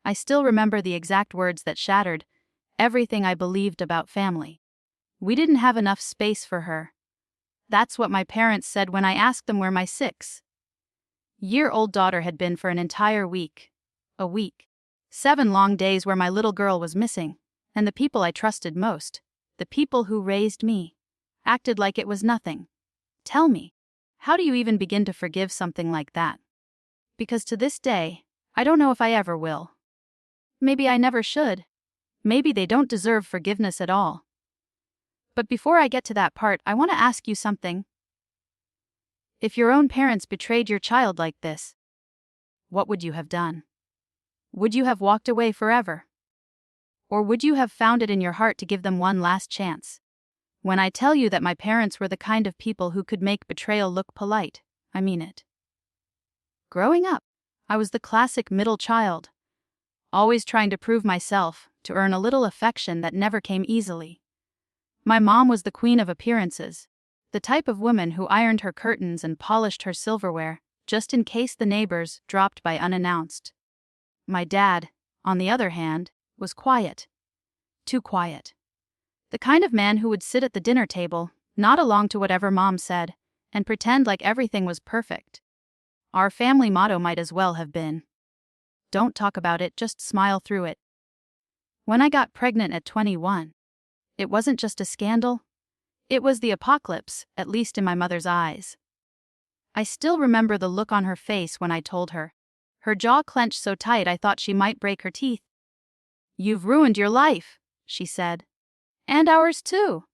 I still remember the exact words that shattered everything I believed about family. We didn't have enough space for her. That's what my parents said when I asked them where my 6-year-old daughter had been for an entire week. A week. 7 long days where my little girl was missing, and the people I trusted most, the people who raised me, acted like it was nothing. Tell me, how do you even begin to forgive something like that? Because to this day, I don't know if I ever will. Maybe I never should. Maybe they don't deserve forgiveness at all. But before I get to that part, I want to ask you something. If your own parents betrayed your child like this, what would you have done? Would you have walked away forever? Or would you have found it in your heart to give them one last chance? When I tell you that my parents were the kind of people who could make betrayal look polite, I mean it. Growing up, I was the classic middle child, always trying to prove myself, to earn a little affection that never came easily. My mom was the queen of appearances, the type of woman who ironed her curtains and polished her silverware, just in case the neighbors dropped by unannounced. My dad, on the other hand, was quiet. Too quiet. The kind of man who would sit at the dinner table, nod along to whatever mom said, and pretend like everything was perfect. Our family motto might as well have been, "Don't talk about it, just smile through it." When I got pregnant at 21, it wasn't just a scandal. It was the apocalypse, at least in my mother's eyes. I still remember the look on her face when I told her. Her jaw clenched so tight I thought she might break her teeth. "You've ruined your life," she said. "And ours too."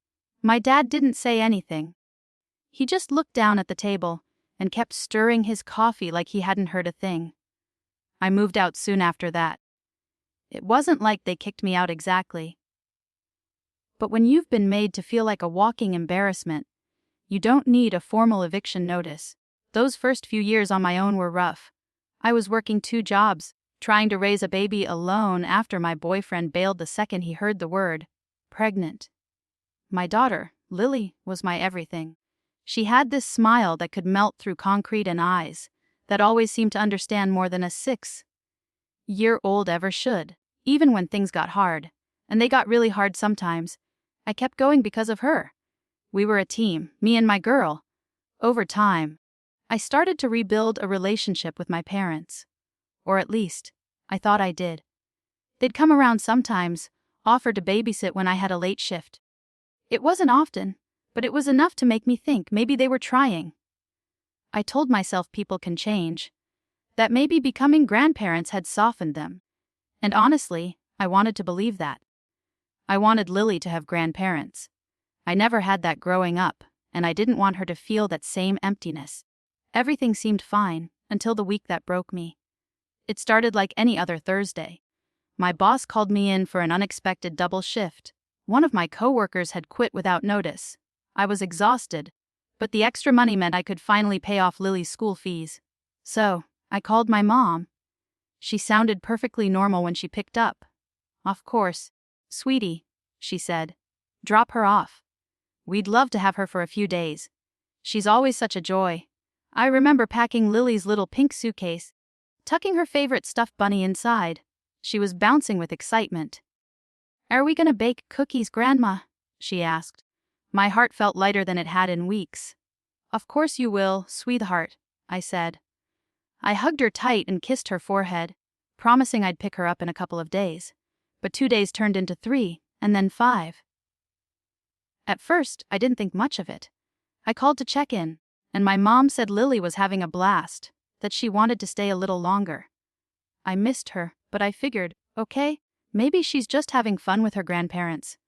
My dad didn't say anything. He just looked down at the table and kept stirring his coffee like he hadn't heard a thing. I moved out soon after that. It wasn't like they kicked me out exactly. But when you've been made to feel like a walking embarrassment, you don't need a formal eviction notice. Those first few years on my own were rough. I was working 2 jobs, trying to raise a baby alone after my boyfriend bailed the second he heard the word pregnant. My daughter, Lily, was my everything. She had this smile that could melt through concrete and eyes, that always seemed to understand more than a 6-year-old ever should. Even when things got hard, and they got really hard sometimes, I kept going because of her. We were a team, me and my girl. Over time, I started to rebuild a relationship with my parents. Or at least, I thought I did. They'd come around sometimes, offer to babysit when I had a late shift. It wasn't often, but it was enough to make me think maybe they were trying. I told myself people can change, that maybe becoming grandparents had softened them. And honestly, I wanted to believe that. I wanted Lily to have grandparents. I never had that growing up, and I didn't want her to feel that same emptiness. Everything seemed fine, until the week that broke me. It started like any other Thursday. My boss called me in for an unexpected double shift. One of my coworkers had quit without notice. I was exhausted, but the extra money meant I could finally pay off Lily's school fees. So, I called my mom. She sounded perfectly normal when she picked up. "Of course. Sweetie," she said. "Drop her off. We'd love to have her for a few days. She's always such a joy." I remember packing Lily's little pink suitcase, tucking her favorite stuffed bunny inside. She was bouncing with excitement. "Are we gonna bake cookies, Grandma?" she asked. My heart felt lighter than it had in weeks. "Of course you will, sweetheart," I said. I hugged her tight and kissed her forehead, promising I'd pick her up in a couple of days. But 2 days turned into 3, and then 5. At first, I didn't think much of it. I called to check in, and my mom said Lily was having a blast, that she wanted to stay a little longer. I missed her, but I figured, okay, maybe she's just having fun with her grandparents.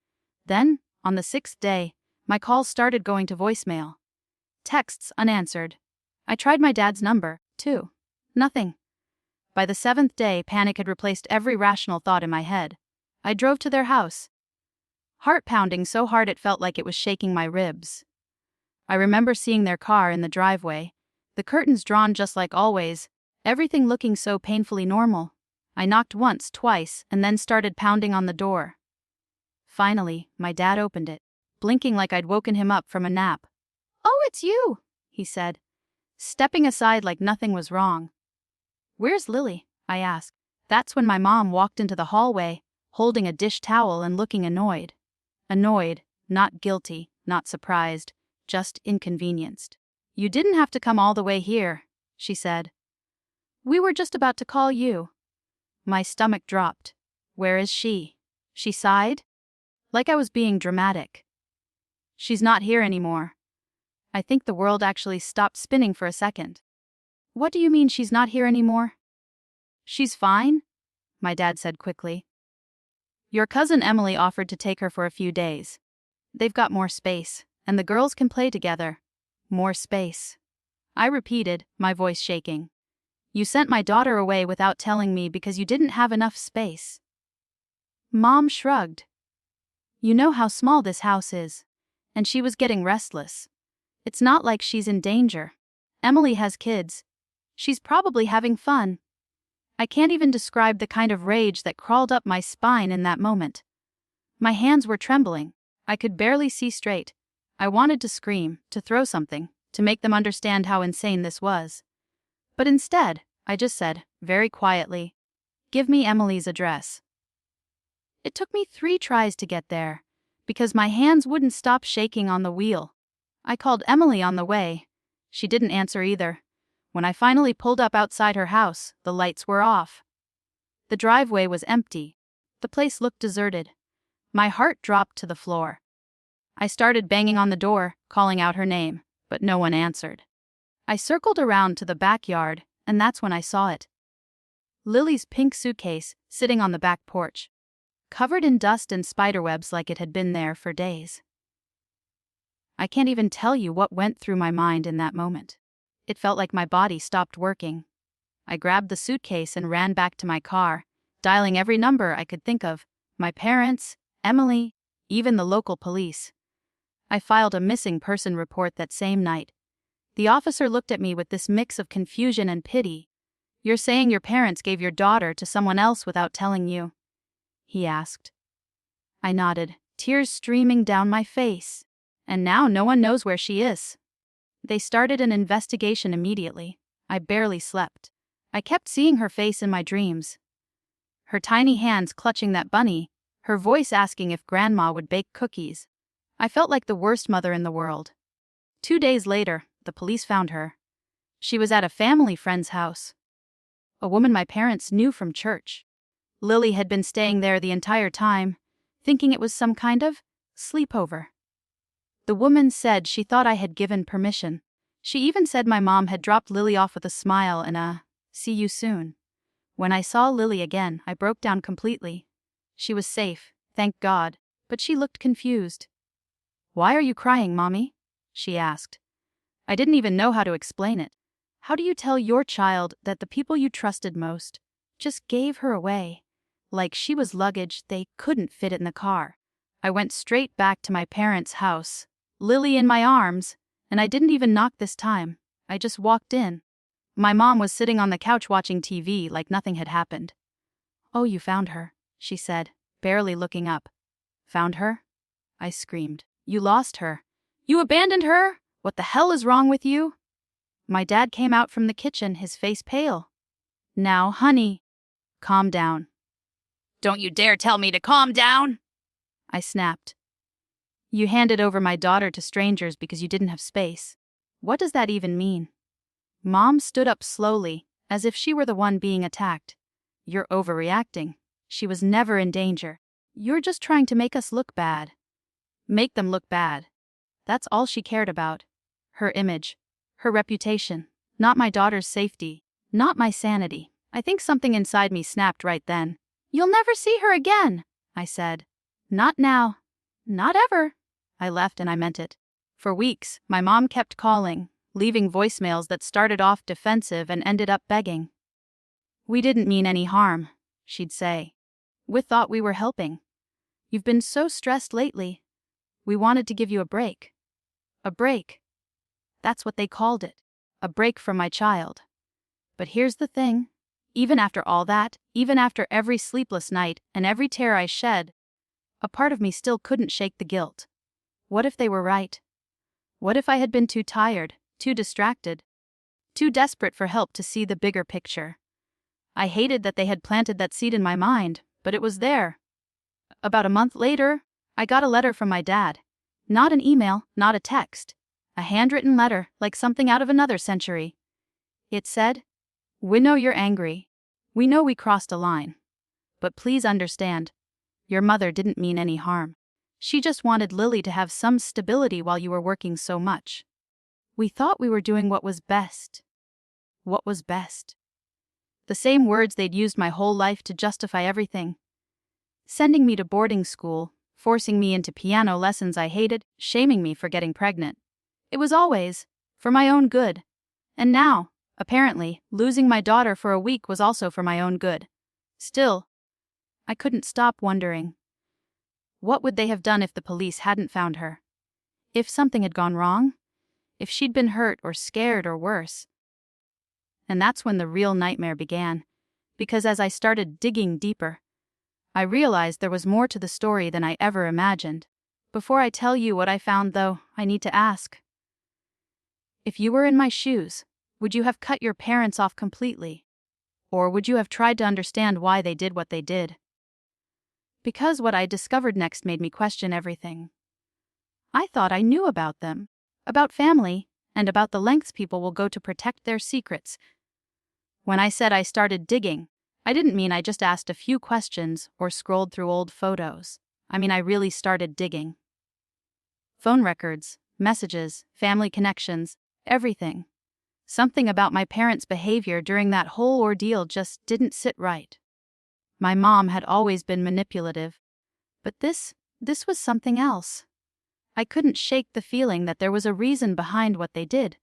Then, on the 6th day, my calls started going to voicemail. Texts unanswered. I tried my dad's number, too. Nothing. By the 7th day, panic had replaced every rational thought in my head. I drove to their house. Heart pounding so hard it felt like it was shaking my ribs. I remember seeing their car in the driveway, the curtains drawn just like always, everything looking so painfully normal. I knocked once, twice, and then started pounding on the door. Finally, my dad opened it, blinking like I'd woken him up from a nap. "Oh, it's you," he said, stepping aside like nothing was wrong. "Where's Lily?" I asked, That's when my mom walked into the hallway, holding a dish towel and looking annoyed. Annoyed, not guilty, not surprised, just inconvenienced. "You didn't have to come all the way here," she said. "We were just about to call you." My stomach dropped. "Where is she?" She sighed, like I was being dramatic. "She's not here anymore." I think the world actually stopped spinning for a second. "What do you mean she's not here anymore?" "She's fine," my dad said quickly. "Your cousin Emily offered to take her for a few days. They've got more space, and the girls can play together. More space." I repeated, my voice shaking. "You sent my daughter away without telling me because you didn't have enough space." Mom shrugged. "You know how small this house is. And she was getting restless. It's not like she's in danger. Emily has kids. She's probably having fun." I can't even describe the kind of rage that crawled up my spine in that moment. My hands were trembling. I could barely see straight. I wanted to scream, to throw something, to make them understand how insane this was. But instead, I just said, very quietly, "Give me Emily's address." It took me 3 tries to get there, because my hands wouldn't stop shaking on the wheel. I called Emily on the way. She didn't answer either. When I finally pulled up outside her house, the lights were off. The driveway was empty. The place looked deserted. My heart dropped to the floor. I started banging on the door, calling out her name, but no one answered. I circled around to the backyard, and that's when I saw it. Lily's pink suitcase, sitting on the back porch, covered in dust and spiderwebs like it had been there for days. I can't even tell you what went through my mind in that moment. It felt like my body stopped working. I grabbed the suitcase and ran back to my car, dialing every number I could think of: my parents, Emily, even the local police. I filed a missing person report that same night. The officer looked at me with this mix of confusion and pity. "You're saying your parents gave your daughter to someone else without telling you?" he asked. I nodded, tears streaming down my face. "And now no one knows where she is." They started an investigation immediately. I barely slept. I kept seeing her face in my dreams. Her tiny hands clutching that bunny, her voice asking if Grandma would bake cookies. I felt like the worst mother in the world. 2 days later, the police found her. She was at a family friend's house. A woman my parents knew from church. Lily had been staying there the entire time, thinking it was some kind of sleepover. The woman said she thought I had given permission. She even said my mom had dropped Lily off with a smile and a "see you soon." When I saw Lily again, I broke down completely. She was safe, thank God, but she looked confused. "Why are you crying, Mommy?" she asked. I didn't even know how to explain it. How do you tell your child that the people you trusted most just gave her away? Like she was luggage they couldn't fit in the car. I went straight back to my parents' house, Lily in my arms, and I didn't even knock this time. I just walked in. My mom was sitting on the couch watching TV like nothing had happened. "Oh, you found her," she said, barely looking up. "Found her?" I screamed. "You lost her. You abandoned her? What the hell is wrong with you?" My dad came out from the kitchen, his face pale. "Now, honey, calm down." "Don't you dare tell me to calm down!" I snapped. "You handed over my daughter to strangers because you didn't have space. What does that even mean?" Mom stood up slowly, as if she were the one being attacked. "You're overreacting. She was never in danger. You're just trying to make us look bad." Make them look bad. That's all she cared about. Her image. Her reputation. Not my daughter's safety. Not my sanity. I think something inside me snapped right then. "You'll never see her again," I said. "Not now. Not ever." I left and I meant it. For weeks, my mom kept calling, leaving voicemails that started off defensive and ended up begging. "We didn't mean any harm," she'd say. "We thought we were helping. You've been so stressed lately. We wanted to give you a break." A break. That's what they called it. A break from my child. But here's the thing. Even after all that, even after every sleepless night and every tear I shed, a part of me still couldn't shake the guilt. What if they were right? What if I had been too tired, too distracted, too desperate for help to see the bigger picture? I hated that they had planted that seed in my mind, but it was there. About a month later, I got a letter from my dad. Not an email, not a text. A handwritten letter, like something out of another century. It said, "We know you're angry. We know we crossed a line. But please understand, your mother didn't mean any harm. She just wanted Lily to have some stability while you were working so much. We thought we were doing what was best." What was best? The same words they'd used my whole life to justify everything. Sending me to boarding school, forcing me into piano lessons I hated, shaming me for getting pregnant. It was always for my own good. And now, apparently, losing my daughter for a week was also for my own good. Still, I couldn't stop wondering. What would they have done if the police hadn't found her? If something had gone wrong? If she'd been hurt or scared or worse? And that's when the real nightmare began, because as I started digging deeper, I realized there was more to the story than I ever imagined. Before I tell you what I found, though, I need to ask. If you were in my shoes, would you have cut your parents off completely? Or would you have tried to understand why they did what they did? Because what I discovered next made me question everything. I thought I knew about them, about family, and about the lengths people will go to protect their secrets. When I said I started digging, I didn't mean I just asked a few questions or scrolled through old photos. I mean I really started digging. Phone records, messages, family connections, everything. Something about my parents' behavior during that whole ordeal just didn't sit right. My mom had always been manipulative, but this was something else. I couldn't shake the feeling that there was a reason behind what they did.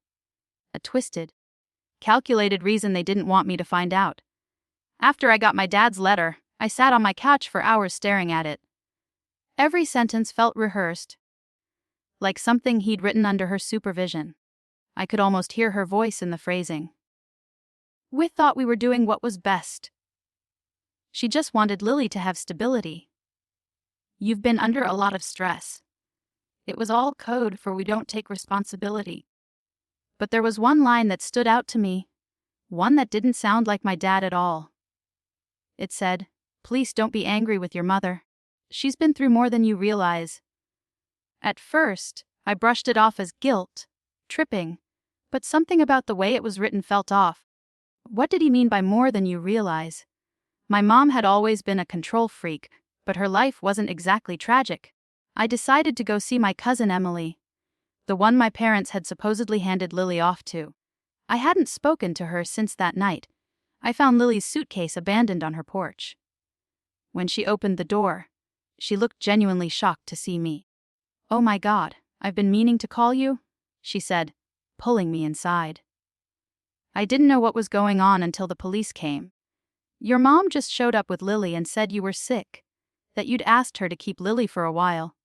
A twisted, calculated reason they didn't want me to find out. After I got my dad's letter, I sat on my couch for hours staring at it. Every sentence felt rehearsed, like something he'd written under her supervision. I could almost hear her voice in the phrasing. We thought we were doing what was best. She just wanted Lily to have stability. You've been under a lot of stress. It was all code for we don't take responsibility. But there was one line that stood out to me, one that didn't sound like my dad at all. It said, "Please don't be angry with your mother. She's been through more than you realize." At first, I brushed it off as guilt, tripping, but something about the way it was written felt off. What did he mean by more than you realize? My mom had always been a control freak, but her life wasn't exactly tragic. I decided to go see my cousin Emily, the one my parents had supposedly handed Lily off to. I hadn't spoken to her since that night. I found Lily's suitcase abandoned on her porch. When she opened the door, she looked genuinely shocked to see me. "Oh my God, I've been meaning to call you," she said, pulling me inside. "I didn't know what was going on until the police came. Your mom just showed up with Lily and said you were sick, that you'd asked her to keep Lily for a while."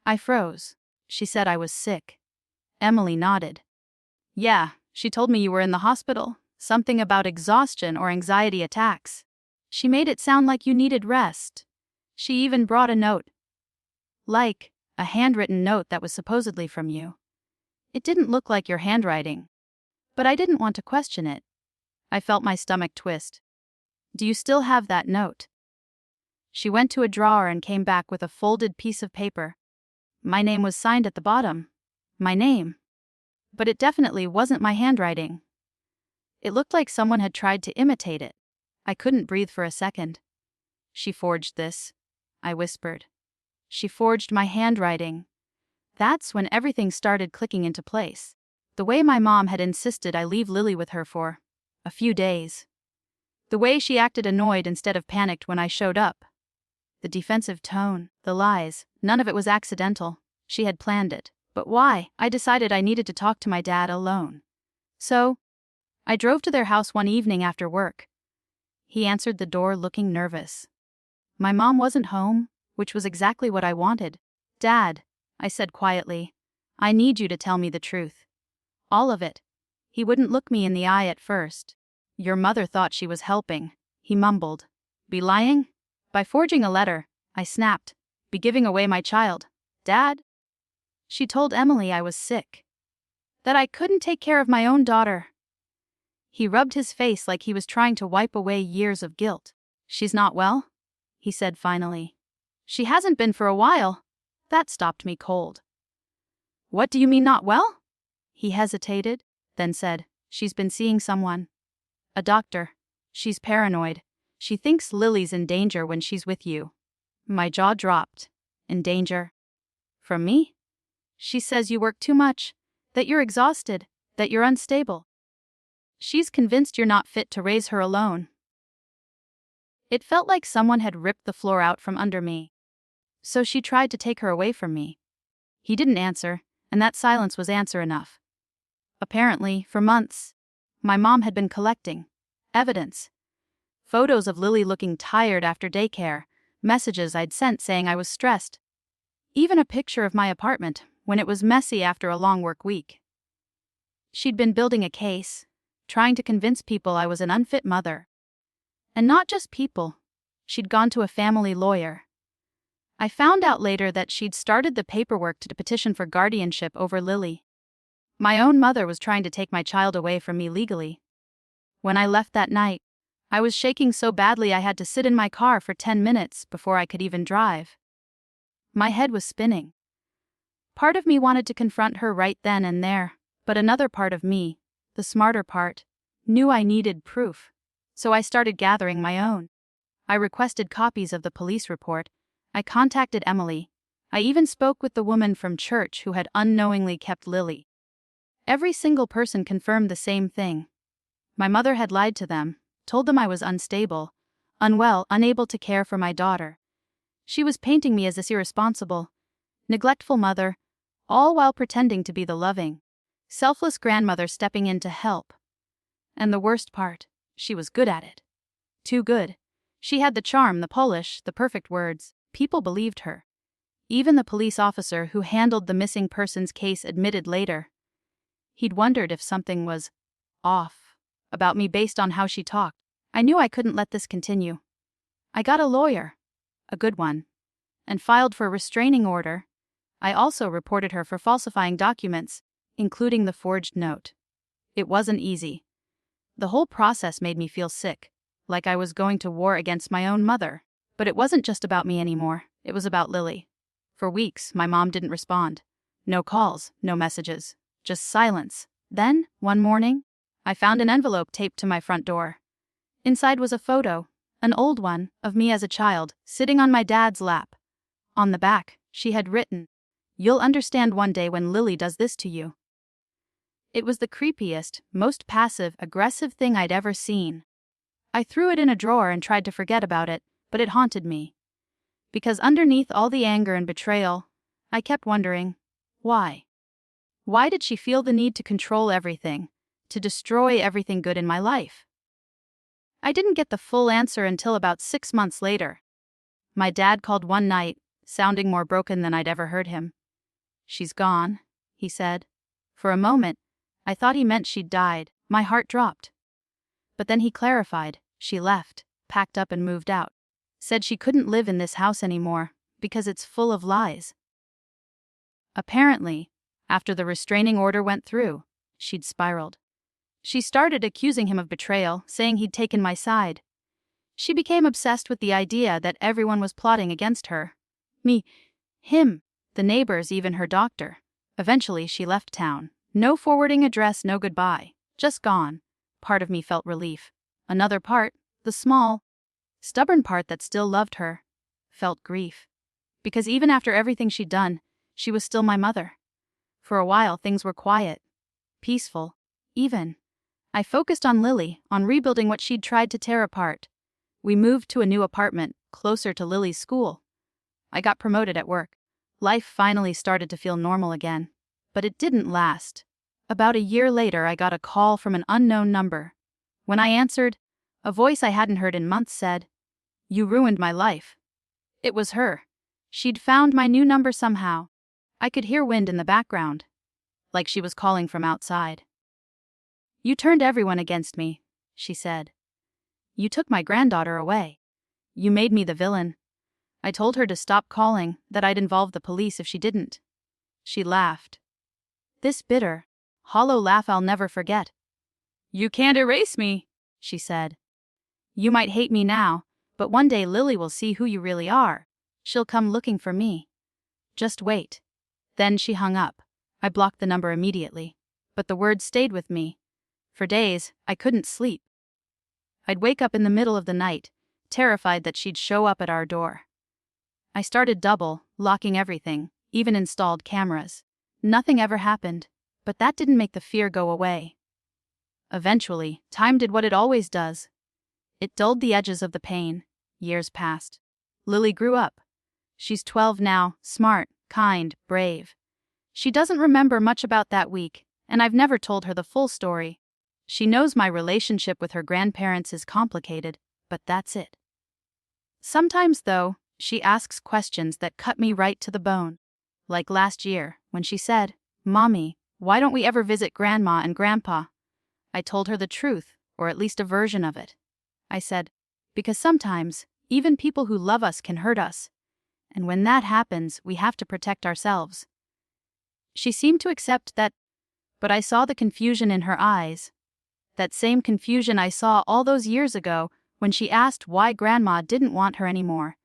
I froze. She said I was sick. Emily nodded. "Yeah, she told me you were in the hospital, something about exhaustion or anxiety attacks. She made it sound like you needed rest. She even brought a note. Like a handwritten note that was supposedly from you. It didn't look like your handwriting. But I didn't want to question it." I felt my stomach twist. "Do you still have that note?" She went to a drawer and came back with a folded piece of paper. My name was signed at the bottom. My name. But it definitely wasn't my handwriting. It looked like someone had tried to imitate it. I couldn't breathe for a second. "She forged this," I whispered. "She forged my handwriting." That's when everything started clicking into place. The way my mom had insisted I leave Lily with her for a few days. The way she acted annoyed instead of panicked when I showed up. The defensive tone, the lies, none of it was accidental. She had planned it. But why? I decided I needed to talk to my dad alone. So, I drove to their house one evening after work. He answered the door looking nervous. My mom wasn't home, which was exactly what I wanted. "Dad," I said quietly, "I need you to tell me the truth. All of it." He wouldn't look me in the eye at first. "Your mother thought she was helping," he mumbled. "Be lying? By forging a letter," I snapped. "Be giving away my child. Dad?" "She told Emily I was sick. That I couldn't take care of my own daughter." He rubbed his face like he was trying to wipe away years of guilt. "She's not well?" he said finally. "She hasn't been for a while." That stopped me cold. "What do you mean not well?" He hesitated, then said, "She's been seeing someone. A doctor. She's paranoid. She thinks Lily's in danger when she's with you." My jaw dropped. "In danger? From me?" "She says you work too much, that you're exhausted, that you're unstable. She's convinced you're not fit to raise her alone." It felt like someone had ripped the floor out from under me. "So she tried to take her away from me." He didn't answer, and that silence was answer enough. Apparently, for months, my mom had been collecting evidence. Photos of Lily looking tired after daycare, messages I'd sent saying I was stressed. Even a picture of my apartment when it was messy after a long work week. She'd been building a case, trying to convince people I was an unfit mother. And not just people. She'd gone to a family lawyer. I found out later that she'd started the paperwork to petition for guardianship over Lily. My own mother was trying to take my child away from me legally. When I left that night, I was shaking so badly I had to sit in my car for 10 minutes before I could even drive. My head was spinning. Part of me wanted to confront her right then and there, but another part of me, the smarter part, knew I needed proof. So I started gathering my own. I requested copies of the police report. I contacted Emily. I even spoke with the woman from church who had unknowingly kept Lily. Every single person confirmed the same thing. My mother had lied to them, told them I was unstable, unwell, unable to care for my daughter. She was painting me as this irresponsible, neglectful mother, all while pretending to be the loving, selfless grandmother stepping in to help. And the worst part, she was good at it. Too good. She had the charm, the polish, the perfect words. People believed her. Even the police officer who handled the missing persons case admitted later. He'd wondered if something was off about me based on how she talked. I knew I couldn't let this continue. I got a lawyer, a good one, and filed for a restraining order. I also reported her for falsifying documents, including the forged note. It wasn't easy. The whole process made me feel sick, like I was going to war against my own mother. But it wasn't just about me anymore, it was about Lily. For weeks, my mom didn't respond. No calls, no messages, just silence. Then, one morning, I found an envelope taped to my front door. Inside was a photo, an old one, of me as a child, sitting on my dad's lap. On the back, she had written, "You'll understand one day when Lily does this to you." It was the creepiest, most passive-aggressive thing I'd ever seen. I threw it in a drawer and tried to forget about it, but it haunted me. Because underneath all the anger and betrayal, I kept wondering, why? Why did she feel the need to control everything, to destroy everything good in my life? I didn't get the full answer until about 6 months later. My dad called one night, sounding more broken than I'd ever heard him. "She's gone," he said. For a moment, I thought he meant she'd died. My heart dropped. But then he clarified, she left, packed up and moved out. Said she couldn't live in this house anymore, because it's full of lies. Apparently, after the restraining order went through, she'd spiraled. She started accusing him of betrayal, saying he'd taken my side. She became obsessed with the idea that everyone was plotting against her. Me, him, the neighbors, even her doctor. Eventually, she left town. No forwarding address, no goodbye. Just gone. Part of me felt relief. Another part, the small, stubborn part that still loved her, felt grief. Because even after everything she'd done, she was still my mother. For a while, things were quiet, peaceful, even. I focused on Lily, on rebuilding what she'd tried to tear apart. We moved to a new apartment, closer to Lily's school. I got promoted at work. Life finally started to feel normal again. But it didn't last. About a year later, I got a call from an unknown number. When I answered, a voice I hadn't heard in months said, "You ruined my life." It was her. She'd found my new number somehow. I could hear wind in the background, like she was calling from outside. "You turned everyone against me," she said. "You took my granddaughter away. You made me the villain." I told her to stop calling, that I'd involve the police if she didn't. She laughed. This bitter, hollow laugh I'll never forget. "You can't erase me," she said. "You might hate me now, but one day Lily will see who you really are. She'll come looking for me. Just wait." Then she hung up. I blocked the number immediately. But the words stayed with me. For days, I couldn't sleep. I'd wake up in the middle of the night, terrified that she'd show up at our door. I started double, locking everything, even installed cameras. Nothing ever happened, but that didn't make the fear go away. Eventually, time did what it always does. It dulled the edges of the pain. Years passed. Lily grew up. She's 12 now, smart, kind, brave. She doesn't remember much about that week, and I've never told her the full story. She knows my relationship with her grandparents is complicated, but that's it. Sometimes, though, she asks questions that cut me right to the bone. Like last year, when she said, "Mommy, why don't we ever visit Grandma and Grandpa?" I told her the truth, or at least a version of it. I said, "Because sometimes, even people who love us can hurt us. And when that happens, we have to protect ourselves." She seemed to accept that, but I saw the confusion in her eyes. That same confusion I saw all those years ago when she asked why Grandma didn't want her anymore.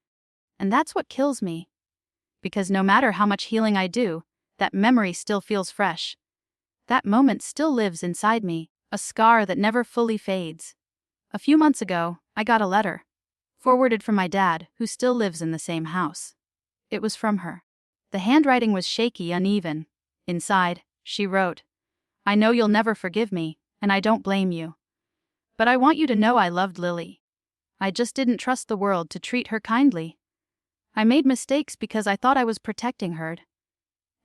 And that's what kills me. Because no matter how much healing I do, that memory still feels fresh. That moment still lives inside me, a scar that never fully fades. A few months ago, I got a letter, forwarded from my dad, who still lives in the same house. It was from her. The handwriting was shaky, uneven. Inside, she wrote, "I know you'll never forgive me, and I don't blame you. But I want you to know I loved Lily. I just didn't trust the world to treat her kindly. I made mistakes because I thought I was protecting her.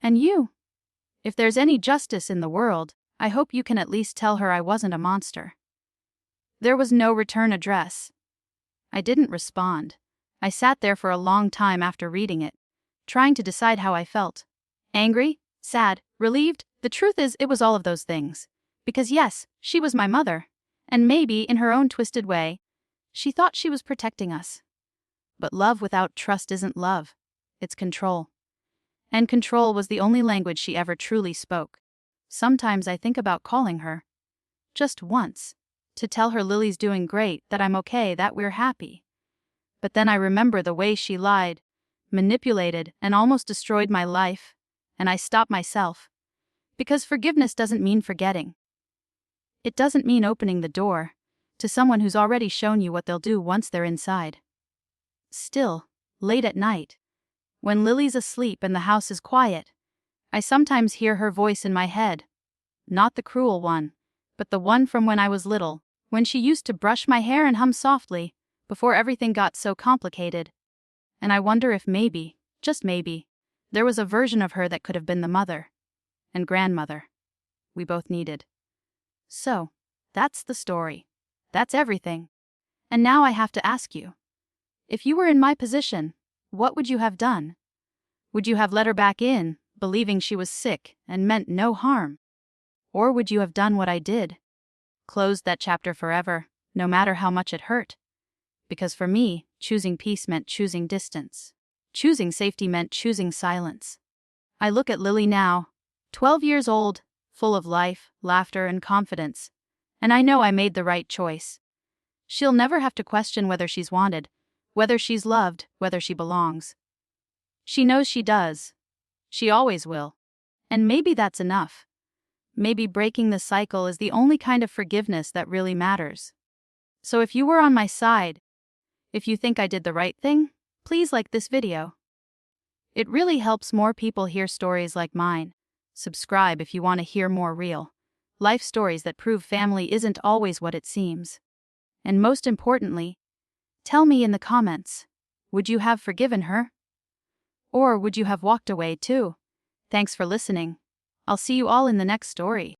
And you? If there's any justice in the world, I hope you can at least tell her I wasn't a monster." There was no return address. I didn't respond. I sat there for a long time after reading it, trying to decide how I felt. Angry, sad, relieved. The truth is, it was all of those things. Because yes, she was my mother. And maybe, in her own twisted way, she thought she was protecting us. But love without trust isn't love. It's control. And control was the only language she ever truly spoke. Sometimes I think about calling her. Just once. To tell her Lily's doing great, that I'm okay, that we're happy. But then I remember the way she lied, manipulated, and almost destroyed my life. And I stop myself. Because forgiveness doesn't mean forgetting. It doesn't mean opening the door to someone who's already shown you what they'll do once they're inside. Still, late at night, when Lily's asleep and the house is quiet, I sometimes hear her voice in my head. Not the cruel one, but the one from when I was little, when she used to brush my hair and hum softly, before everything got so complicated. And I wonder if maybe, just maybe, there was a version of her that could have been the mother and grandmother we both needed. So, that's the story. That's everything. And now I have to ask you, if you were in my position, what would you have done? Would you have let her back in, believing she was sick and meant no harm? Or would you have done what I did? Closed that chapter forever, no matter how much it hurt? Because for me, choosing peace meant choosing distance. Choosing safety meant choosing silence. I look at Lily now, 12 years old, full of life, laughter, and confidence. And I know I made the right choice. She'll never have to question whether she's wanted, whether she's loved, whether she belongs. She knows she does. She always will. And maybe that's enough. Maybe breaking the cycle is the only kind of forgiveness that really matters. So if you were on my side, if you think I did the right thing, please like this video. It really helps more people hear stories like mine. Subscribe if you want to hear more real life stories that prove family isn't always what it seems. And most importantly, tell me in the comments, would you have forgiven her? Or would you have walked away too? Thanks for listening. I'll see you all in the next story.